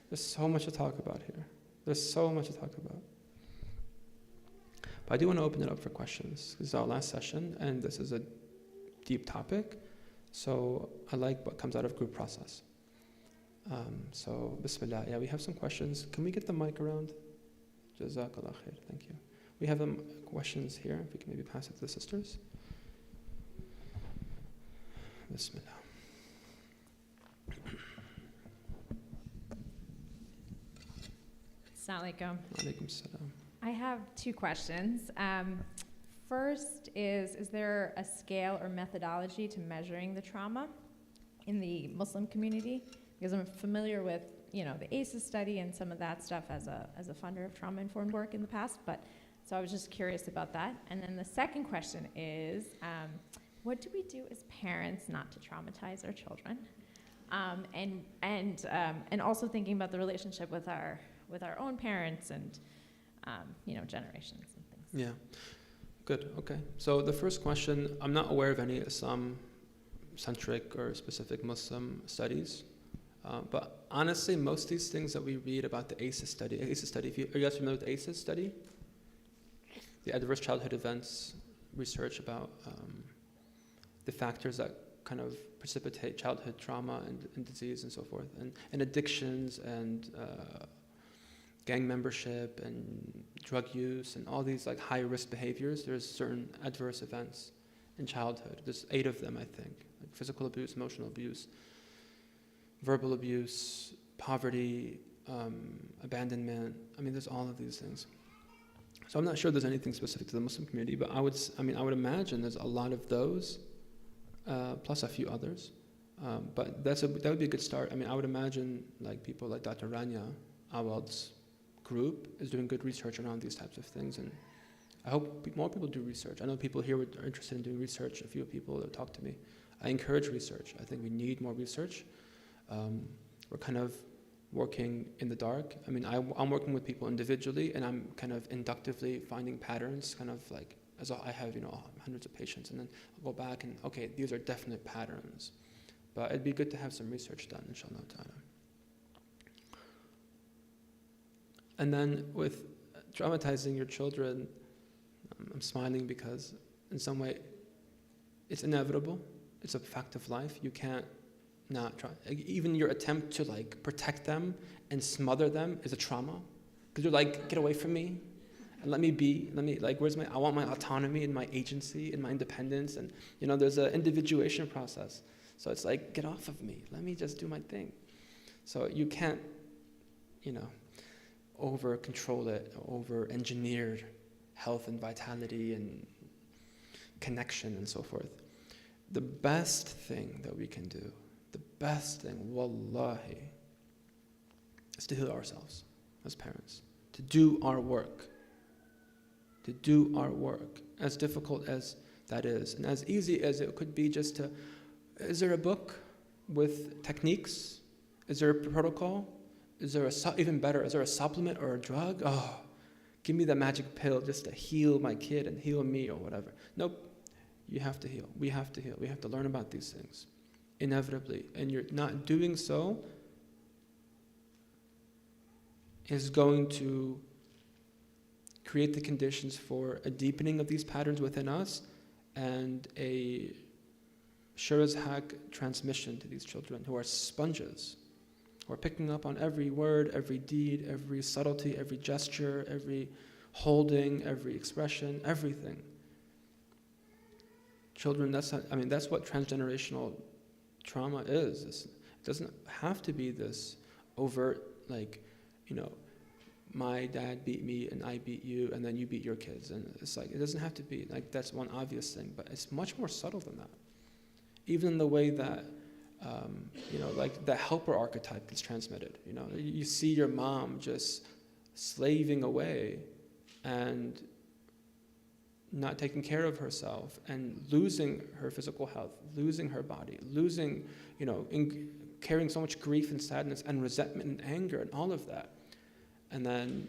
There's so much to talk about here. There's so much to talk about. But I do want to open it up for questions. This is our last session, and this is a deep topic. So I like what comes out of group process. So bismillah. Yeah, we have some questions. Can we get the mic around? Jazakallah khair. Thank you. We have questions here. If we can maybe pass it to the sisters. Bismillah. Assalamu alaikum. Alaikum salam. I have two questions. First is there a scale or methodology to measuring the trauma in the Muslim community? Because I'm familiar with, the ACEs study and some of that stuff as a funder of trauma-informed work in the past, so I was just curious about that. And then the second question is, what do we do as parents not to traumatize our children? And also thinking about the relationship with our own parents and generations and things. Yeah, good. Okay. So the first question, I'm not aware of any Islam-centric or specific Muslim studies, but honestly, most of these things that we read about the ACEs study. Are you guys familiar with the ACEs study? The adverse childhood events research about the factors that kind of precipitate childhood trauma and disease and so forth, and addictions and gang membership and drug use and all these high-risk behaviors. There's certain adverse events in childhood. There's 8 of them, I think. Physical abuse, emotional abuse, verbal abuse, poverty, abandonment. There's all of these things. So I'm not sure there's anything specific to the Muslim community, but I would imagine there's a lot of those, plus a few others. But that would be a good start. I would imagine people like Dr. Rania Awad's group is doing good research around these types of things, and I hope more people do research. I know people here are interested in doing research. A few people that talk to me. I encourage research. I think we need more research. We're kind of working in the dark. I mean, I'm working with people individually, and I'm kind of inductively finding patterns, kind of like, as I have, hundreds of patients, and then I'll go back and, okay, these are definite patterns. But it'd be good to have some research done, inshallah ta'ala. And then with traumatizing your children, I'm smiling because in some way it's inevitable. It's a fact of life. You can't not try. Even your attempt to protect them and smother them is a trauma. Because you're like, get away from me and let me be. I want my autonomy and my agency and my independence. And there's an individuation process. So it's like, get off of me. Let me just do my thing. So you can't, over control it, over engineer health and vitality and connection and so forth. The best thing that we can do, the best thing, wallahi, is to heal ourselves as parents, to do our work, as difficult as that is, and as easy as it could be just to, is there a book with techniques? Is there a protocol? Is there even better, is there a supplement or a drug? Oh, give me the magic pill just to heal my kid and heal me or whatever. Nope. You have to heal. We have to heal. We have to learn about these things, inevitably. And you're not doing so is going to create the conditions for a deepening of these patterns within us and a sure as heck transmission to these children who are sponges, who are picking up on every word, every deed, every subtlety, every gesture, every holding, every expression, everything. Children, that's what transgenerational trauma is. It doesn't have to be this overt, my dad beat me and I beat you and then you beat your kids. And it's like, it doesn't have to be, that's one obvious thing, but it's much more subtle than that. Even in the way that, the helper archetype gets transmitted. You see your mom just slaving away and not taking care of herself and losing her physical health, losing her body, losing, carrying so much grief and sadness and resentment and anger and all of that. And then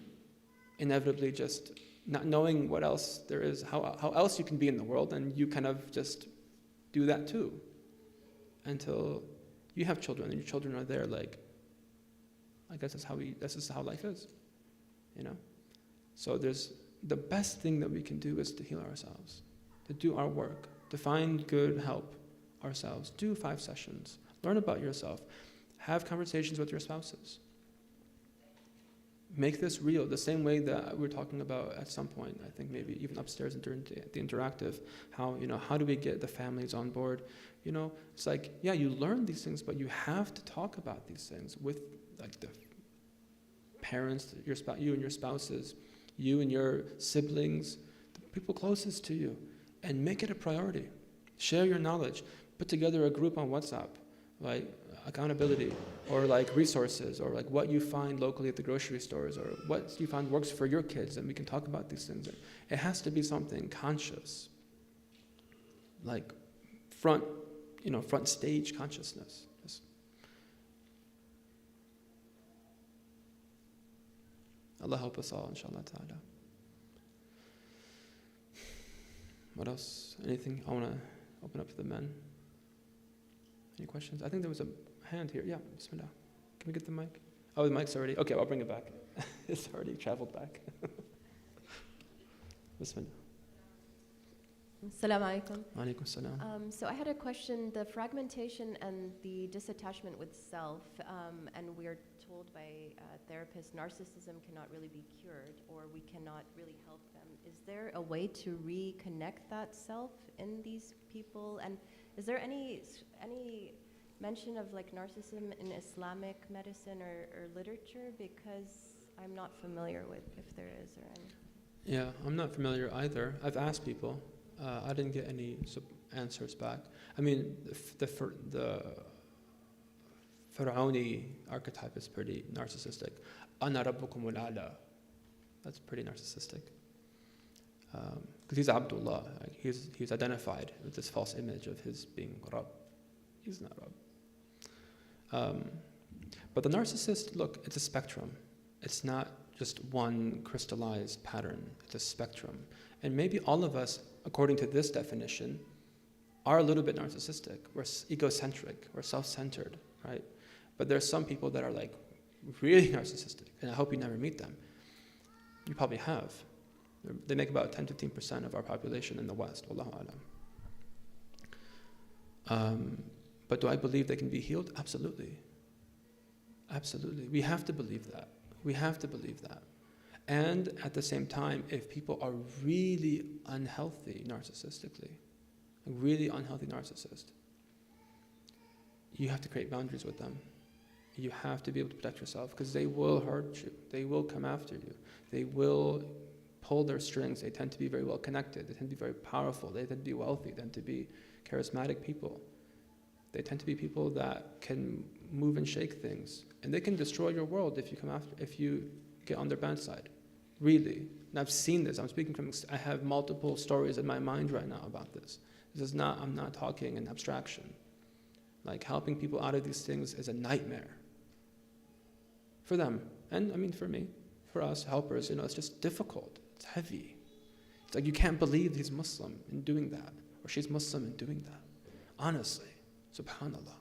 inevitably just not knowing what else there is, how else you can be in the world, and you kind of just do that too. Until you have children and your children are there, I guess this is how life is. So the best thing that we can do is to heal ourselves, to do our work, to find good help ourselves. Do 5 sessions. Learn about yourself. Have conversations with your spouses. Make this real, the same way that we were talking about at some point, I think maybe even upstairs during the interactive, how do we get the families on board? It's like, yeah, you learn these things, but you have to talk about these things with the parents, you and your spouses, you and your siblings, the people closest to you, and make it a priority. Share your knowledge. Put together a group on WhatsApp, accountability, or resources, or what you find locally at the grocery stores, or what you find works for your kids, and we can talk about these things. It has to be something conscious, front stage consciousness. Allah help us all, inshallah ta'ala. What else? Anything? I want to open up to the men. Any questions? I think there was a hand here. Yeah, bismillah. Can we get the mic? Oh, the mic's already. Okay, I'll bring it back. It's already traveled back. Bismillah. Assalamu alaikum. Alaikum salam. So I had a question. The fragmentation and the disattachment with self, and we're told by therapists narcissism cannot really be cured, or we cannot really help them. Is there a way to reconnect that self in these people? And is there any mention of narcissism in Islamic medicine or literature? Because I'm not familiar with if there is or any. Yeah, I'm not familiar either. I've asked people. I didn't get any answers back. I mean, the Pharaoni archetype is pretty narcissistic. Ana rabbukumul a'la. That's pretty narcissistic. Because he's Abdullah, like he's identified with this false image of his being Rabb. He's not Rabb. But the narcissist, look, it's a spectrum. It's not just one crystallized pattern. It's a spectrum. And maybe all of us, according to this definition, are a little bit narcissistic. We're egocentric. We're self-centered, right? But there's some people that are like really narcissistic, and I hope you never meet them. You probably have. They make about 10-15% of our population in the West, Wallahu alam. But do I believe they can be healed? Absolutely. Absolutely. We have to believe that. We have to believe that. And at the same time, if people are really unhealthy narcissistically, a really unhealthy narcissist, you have to create boundaries with them. You have to be able to protect yourself, because they will hurt you. They will come after you. They will pull their strings. They tend to be very well connected. They tend to be very powerful. They tend to be wealthy. They tend to be charismatic people. They tend to be people that can move and shake things. And they can destroy your world if you get on their bad side. Really. And I've seen this. I'm speaking from, I have multiple stories in my mind right now about this. I'm not talking in abstraction. Like, helping people out of these things is a nightmare. For them. And I mean for me. For us helpers, it's just difficult. It's heavy. It's like you can't believe he's Muslim in doing that. Or she's Muslim in doing that. Honestly. Subhanallah.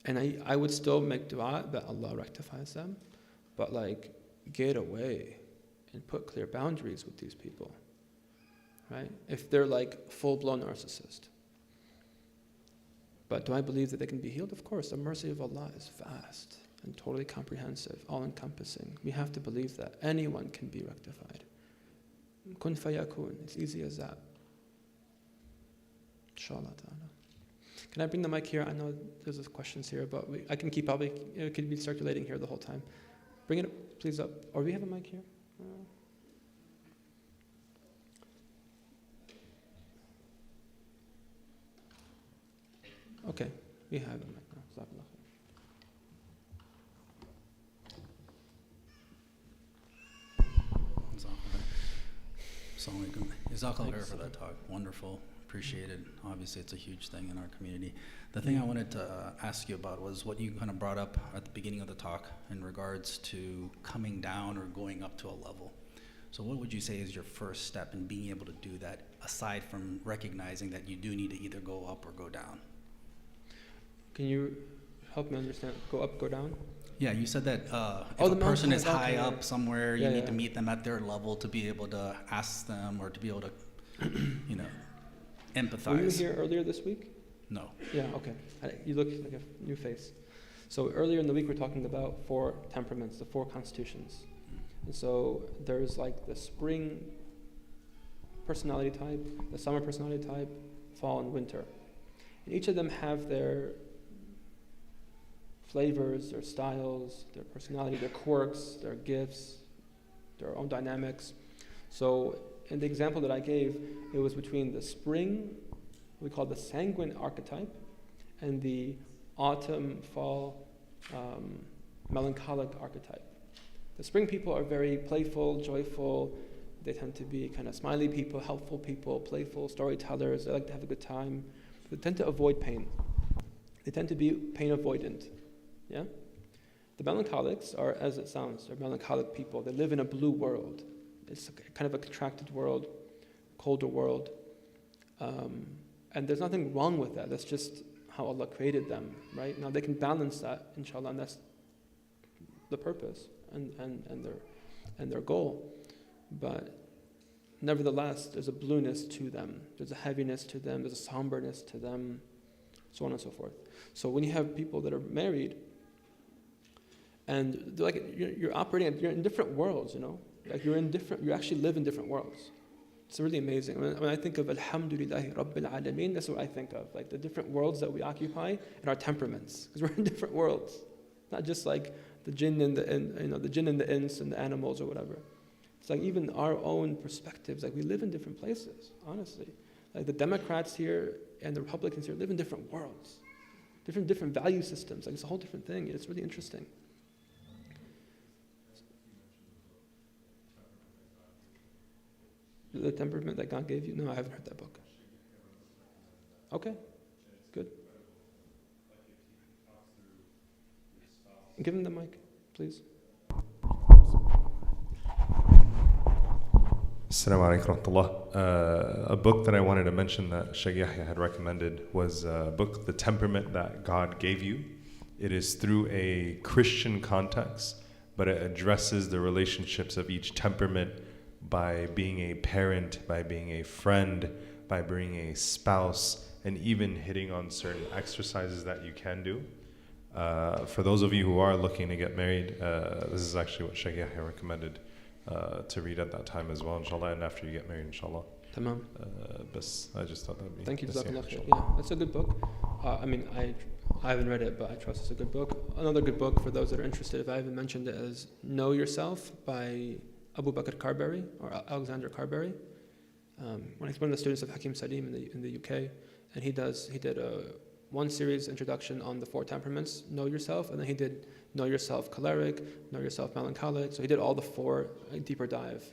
And I would still make dua that Allah rectifies them, but like, get away and put clear boundaries with these people, right? If they're like full-blown narcissist. But do I believe that they can be healed? Of course, the mercy of Allah is vast and totally comprehensive, all-encompassing. We have to believe that anyone can be rectified. Kun fayakun, it's easy as that. Inshallah ta'ala. Can I bring the mic here? I know there's questions here, but I can keep probably, it could be circulating here the whole time. Bring it please up. Or we have a mic here? Okay, we have a mic now. Jazakallah khair. Assalamu alaikum. Jazakallah khair for that talk. Wonderful. Appreciated. Obviously, it's a huge thing in our community. The thing I wanted to ask you about was what you kind of brought up at the beginning of the talk in regards to coming down or going up to a level. So what would you say is your first step in being able to do that, aside from recognizing that you do need to either go up or go down? Can you help me understand? Go up, go down? Yeah, you said that if a person is high up somewhere, you need to meet them at their level to be able to ask them or to be able to, empathize. Were you here earlier this week? No. Yeah, okay. You look like a new face. So earlier in the week, we were talking about 4 temperaments, the 4 constitutions. And so there's like the spring personality type, the summer personality type, fall and winter. And each of them have their flavors, their styles, their personality, their quirks, their gifts, their own dynamics. So in the example that I gave, it was between the spring, we call the sanguine archetype, and the autumn, fall, melancholic archetype. The spring people are very playful, joyful. They tend to be kind of smiley people, helpful people, playful storytellers. They like to have a good time. They tend to avoid pain. They tend to be pain avoidant. Yeah? The melancholics are, as it sounds, they're melancholic people. They live in a blue world. It's kind of a contracted world, colder world. And there's nothing wrong with that. That's just how Allah created them, right? Now they can balance that, inshallah, and that's the purpose and their goal. But nevertheless, there's a blueness to them. There's a heaviness to them. There's a somberness to them, so on and so forth. So when you have people that are married, and they're like you're operating, you're in different worlds, Like you actually live in different worlds. It's really amazing. When I think of Alhamdulillahi Rabbil Alameen, that's what I think of. Like the different worlds that we occupy and our temperaments. Because we're in different worlds. Not just like the jinn and the jinn and the ins and the animals or whatever. It's like even our own perspectives, like we live in different places, honestly. Like the Democrats here and the Republicans here live in different worlds. Different value systems. Like it's a whole different thing. It's really interesting. The temperament that God gave you? No, I haven't heard that book. Okay, good. Give him the mic, please. Assalamu alaikum wa rahmatullah. A book that I wanted to mention that Shaykh Yahya had recommended was a book, The Temperament That God Gave You. It is through a Christian context, but it addresses the relationships of each temperament by being a parent, by being a friend, by being a spouse, and even hitting on certain exercises that you can do. For those of you who are looking to get married, this is actually what Shaykh Yahya recommended to read at that time as well, inshallah, and after you get married, inshallah. Tamam. But I just thought that would be. Thank you, nasiha, Jazakallah khair. inshallah. Yeah, it's a good book. I haven't read it, but I trust it's a good book. Another good book for those that are interested, if I haven't mentioned it, is Know Yourself by Abu Bakr Carberry, or Alexander Carberry. He's one of the students of Hakim Salim in the UK, and he did one series introduction on the 4 temperaments, Know Yourself, and then he did Know Yourself Choleric, Know Yourself Melancholic. So he did all the 4, a deeper dive.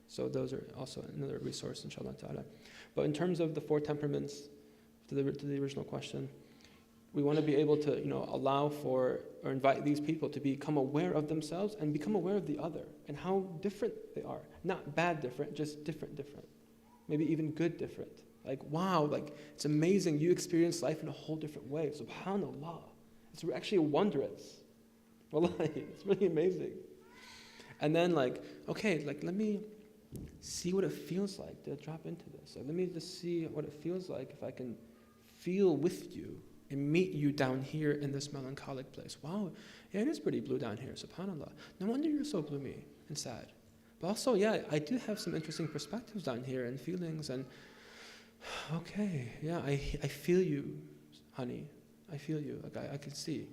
So those are also another resource, inshallah ta'ala. But in terms of the 4 temperaments, to the original question, we want to be able to, allow for or invite these people to become aware of themselves and become aware of the other and how different they are. Not bad different, just different. Maybe even good different. Like, wow, like, it's amazing you experience life in a whole different way. SubhanAllah. It's actually a wonder. Wallahi, it's really amazing. And then okay, let me see what it feels like to drop into this. Let me just see what it feels like if I can feel with you and meet you down here in this melancholic place. Wow, yeah, it is pretty blue down here, subhanAllah. No wonder you're so gloomy and sad. But also, yeah, I do have some interesting perspectives down here and feelings and okay, yeah, I feel you, honey. I feel you, I can see.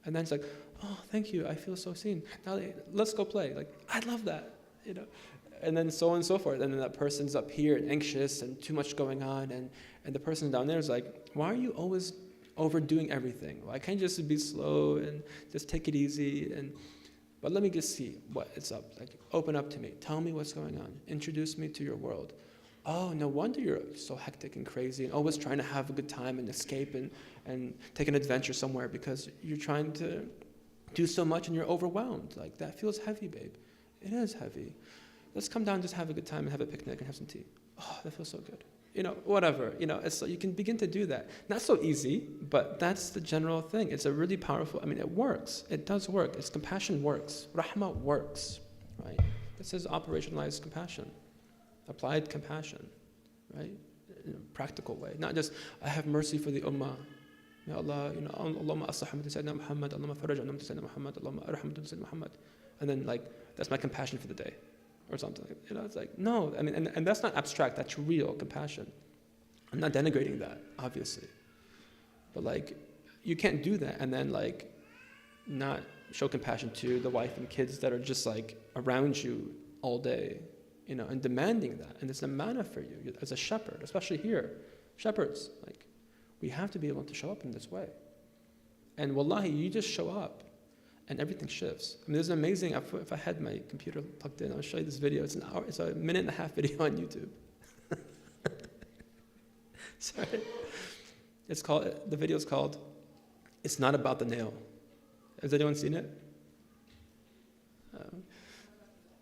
And then it's like, oh, thank you, I feel so seen. Now let's go play. I love that, And then so on and so forth. And then that person's up here and anxious and too much going on. And the person down there is like, why are you always overdoing everything? Why can't you just be slow and just take it easy? But let me just see what it's up. Open up to me. Tell me what's going on. Introduce me to your world. Oh, no wonder you're so hectic and crazy and always trying to have a good time and escape and take an adventure somewhere because you're trying to do so much and you're overwhelmed. That feels heavy, babe. It is heavy. Let's come down and just have a good time and have a picnic and have some tea. Oh, that feels so good. Whatever. It's you can begin to do that. Not so easy, but that's the general thing. It's a really powerful, it works. It does work. Compassion works. Rahmah works, right? This is operationalized compassion. Applied compassion, right? In a practical way. Not just, I have mercy for the ummah. Ya Allah, Allahumma as-sahmatu Sayyidina Muhammad, Allahumma faraj an-namtu Sayyidina Muhammad, Allahumma arhamtu Sayyidina Muhammad. And then that's my compassion for the day. Or something. It's no, and that's not abstract, that's real compassion. I'm not denigrating that, obviously. But you can't do that and then not show compassion to the wife and kids that are just around you all day. And demanding that. And it's a manna for you as a shepherd, especially here. Shepherds, we have to be able to show up in this way. And wallahi, you just show up and everything shifts. There's an amazing, if I had my computer plugged in, I'll show you this video. It's an hour, it's a 1.5 video on YouTube. Sorry. The video is called, It's Not About the Nail. Has anyone seen it?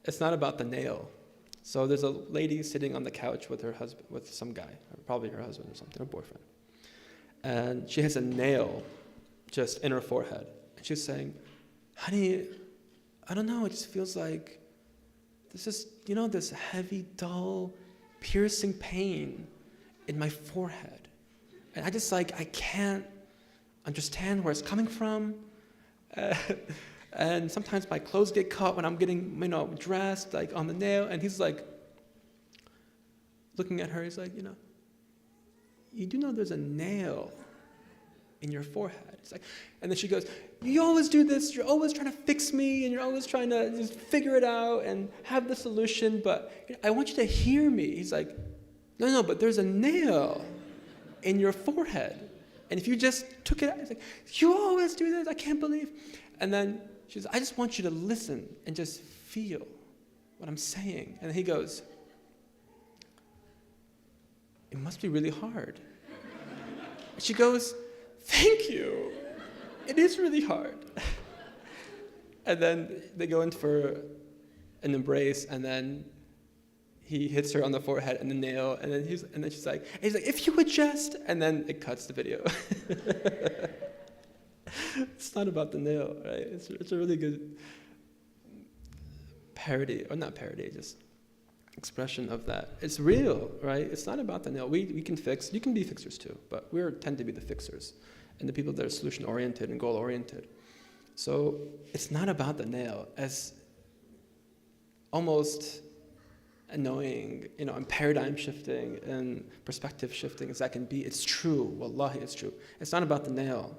It's not about the nail. So there's a lady sitting on the couch with her husband, with some guy, or probably her husband or something, her boyfriend. And she has a nail just in her forehead. And she's saying, honey, I don't know, it just feels like this is, this heavy, dull, piercing pain in my forehead. And I just I can't understand where it's coming from. And sometimes my clothes get caught when I'm getting, dressed, on the nail. And he's looking at her, he's you do know there's a nail in your forehead. It's and then she goes, you always do this, you're always trying to fix me, and you're always trying to just figure it out and have the solution, but I want you to hear me. He's no, but there's a nail in your forehead. And if you just took it out, it's you always do this, I can't believe. And then she says, I just want you to listen and just feel what I'm saying. And he goes, must be really hard. She goes, thank you. It is really hard. And then they go in for an embrace, and then he hits her on the forehead and the nail, and then she's like, if you would just, and then it cuts the video. It's not about the nail, right? It's a really good parody, or not parody, just expression of that. It's real, right? It's not about the nail. We can fix. You can be fixers too, but we tend to be the fixers, and the people that are solution-oriented and goal-oriented. So it's not about the nail, as almost annoying, and paradigm shifting and perspective shifting as that can be. It's true. Wallahi, it's true. It's not about the nail.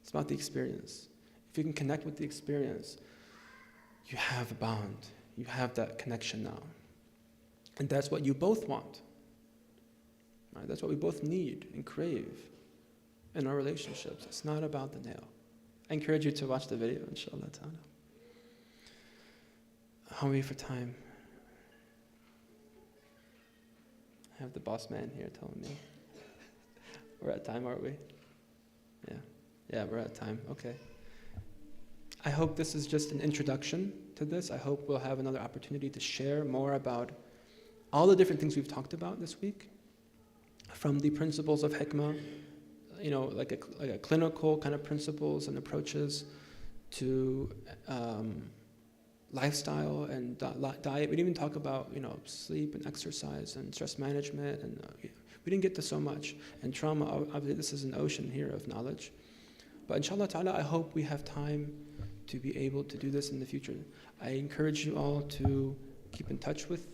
It's about the experience. If you can connect with the experience, you have a bond. You have that connection now. And that's what you both want. Right? That's what we both need and crave in our relationships. It's not about the nail. I encourage you to watch the video, inshallah ta'ala. How are we for time? I have the boss man here telling me. We're at time, aren't we? Yeah, we're at time. Okay. I hope this is just an introduction to this. I hope we'll have another opportunity to share more about all the different things we've talked about this week, from the principles of hikmah, like a clinical kind of principles and approaches, to lifestyle and diet. We didn't even talk about sleep and exercise and stress management, and we didn't get to so much. And trauma, obviously, this is an ocean here of knowledge. But inshallah ta'ala, I hope we have time to be able to do this in the future. I encourage you all to keep in touch with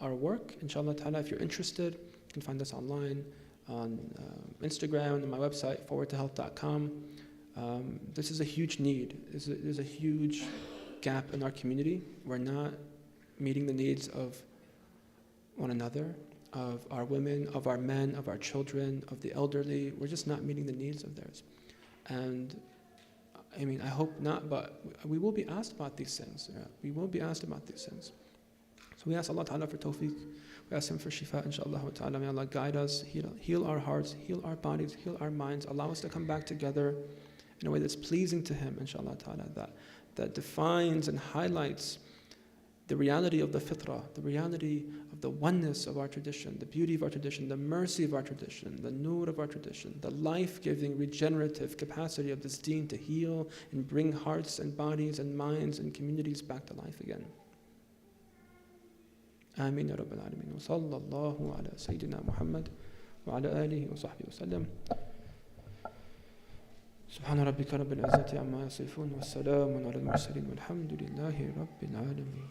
our work. Inshallah ta'ala, if you're interested, you can find us online on Instagram and my website, forwardtohealth.com. This is a huge need. There's a huge gap in our community. We're not meeting the needs of one another, of our women, of our men, of our children, of the elderly. We're just not meeting the needs of theirs. And I hope not, but we will be asked about these things. Yeah? We will be asked about these things. So we ask Allah Ta'ala for tawfiq. We ask Him for shifa, inshaAllah Ta'ala. May Allah guide us, heal our hearts, heal our bodies, heal our minds, allow us to come back together in a way that's pleasing to Him, inshaAllah Ta'ala, that defines and highlights the reality of the fitrah, the reality of the oneness of our tradition, the beauty of our tradition, the mercy of our tradition, the nur of our tradition, the life-giving, regenerative capacity of this deen to heal and bring hearts and bodies and minds and communities back to life again. Ameen ya Rabbil Alameen. Wa sallallahu ala Sayyidina Muhammad wa ala alihi wa sahbihi wa sallam. سبحان ربك رب العزة عما يصفون والسلام على المرسلين والحمد لله رب العالمين.